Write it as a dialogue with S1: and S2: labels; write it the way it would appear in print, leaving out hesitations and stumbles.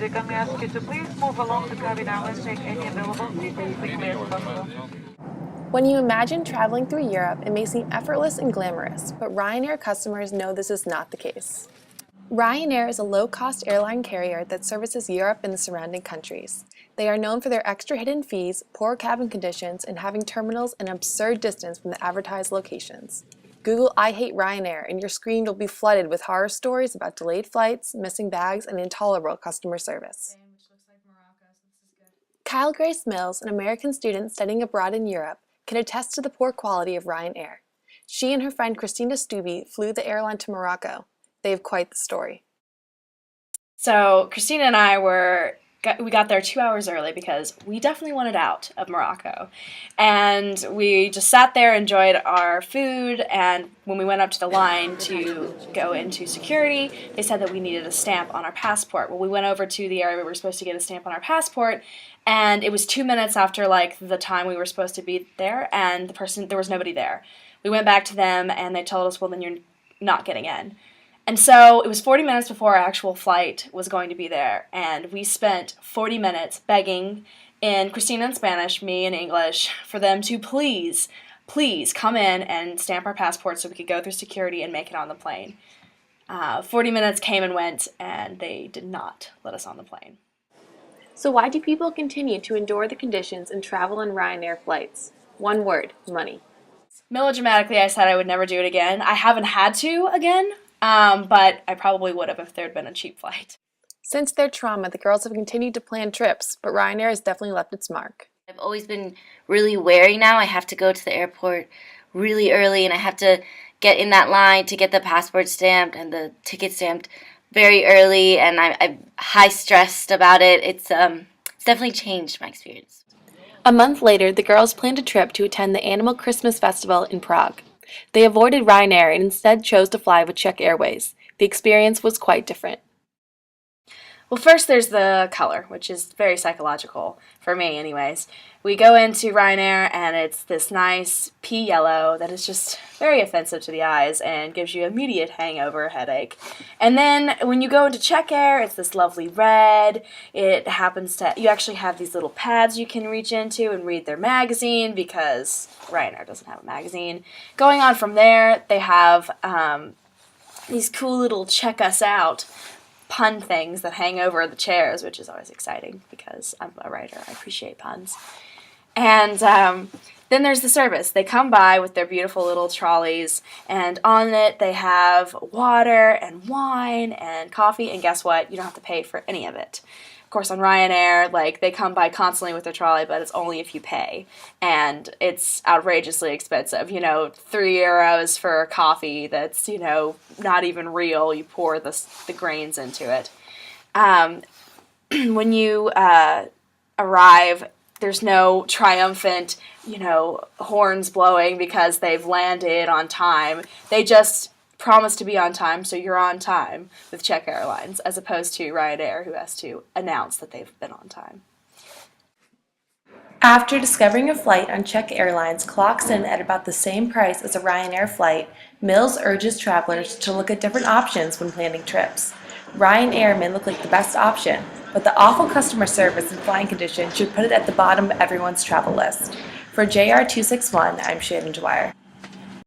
S1: can we ask you to please move along the cabin now and take any available seats as quickly as possible.
S2: When you imagine traveling through Europe, it may seem effortless and glamorous, but Ryanair customers know this is not the case. Ryanair is a low-cost airline carrier that services Europe and the surrounding countries. They are known for their extra hidden fees, poor cabin conditions, and having terminals an absurd distance from the advertised locations. Google "I hate Ryanair" and your screen will be flooded with horror stories about delayed flights, missing bags, and intolerable customer service. Kyle Grace Mills, an American student studying abroad in Europe, can attest to the poor quality of Ryanair. She and her friend Christina Stubbe flew the airline to Morocco. They have quite the story.
S3: So Christina and I we got there 2 hours early because we definitely wanted out of Morocco. And we just sat there, enjoyed our food, and when we went up to the line to go into security, they said that we needed a stamp on our passport. Well, we went over to the area where we were supposed to get a stamp on our passport, and it was 2 minutes after the time we were supposed to be there, and there was nobody there. We went back to them, and they told us, well, then you're not getting in. And so it was 40 minutes before our actual flight was going to be there, and we spent 40 minutes begging in Christina in Spanish, me in English, for them to please come in and stamp our passports so we could go through security and make it on the plane. 40 minutes came and went, and they did not let us on the plane.
S2: So why do people continue to endure the conditions and travel on Ryanair flights? One word: money.
S3: Melodramatically, I said I would never do it again. I haven't had to again. But I probably would have if there had been a cheap flight.
S2: Since their trauma, the girls have continued to plan trips, but Ryanair has definitely left its mark.
S4: I've always been really wary now. I have to go to the airport really early, and I have to get in that line to get the passport stamped and the ticket stamped very early, and I'm high-stressed about it. It's definitely changed my experience.
S2: A month later, the girls planned a trip to attend the Animal Christmas Festival in Prague. They avoided Ryanair and instead chose to fly with Czech Airways. The experience was quite different.
S3: Well, first there's the color, which is very psychological, for me anyways. We go into Ryanair and it's this nice pea yellow that is just very offensive to the eyes and gives you immediate hangover headache. And then when you go into Czech Air, it's this lovely red. You actually have these little pads you can reach into and read their magazine because Ryanair doesn't have a magazine. Going on from there, they have these cool little check us out pun things that hang over the chairs, which is always exciting because I'm a writer. I appreciate puns. And then there's the service. They come by with their beautiful little trolleys, and on it they have water and wine and coffee, and guess what? You don't have to pay for any of it. Of course, on Ryanair, they come by constantly with their trolley, but it's only if you pay, and it's outrageously expensive. 3 euros for a coffee that's, not even real. You pour the grains into it. When you arrive, there's no triumphant, horns blowing because they've landed on time. They just promise to be on time, so you're on time with Czech Airlines, as opposed to Ryanair, who has to announce that they've been on time.
S2: After discovering a flight on Czech Airlines clocks in at about the same price as a Ryanair flight, Mills urges travelers to look at different options when planning trips. Ryanair may look like the best option, but the awful customer service and flying conditions should put it at the bottom of everyone's travel list. For JR261, I'm Shannon Dwyer.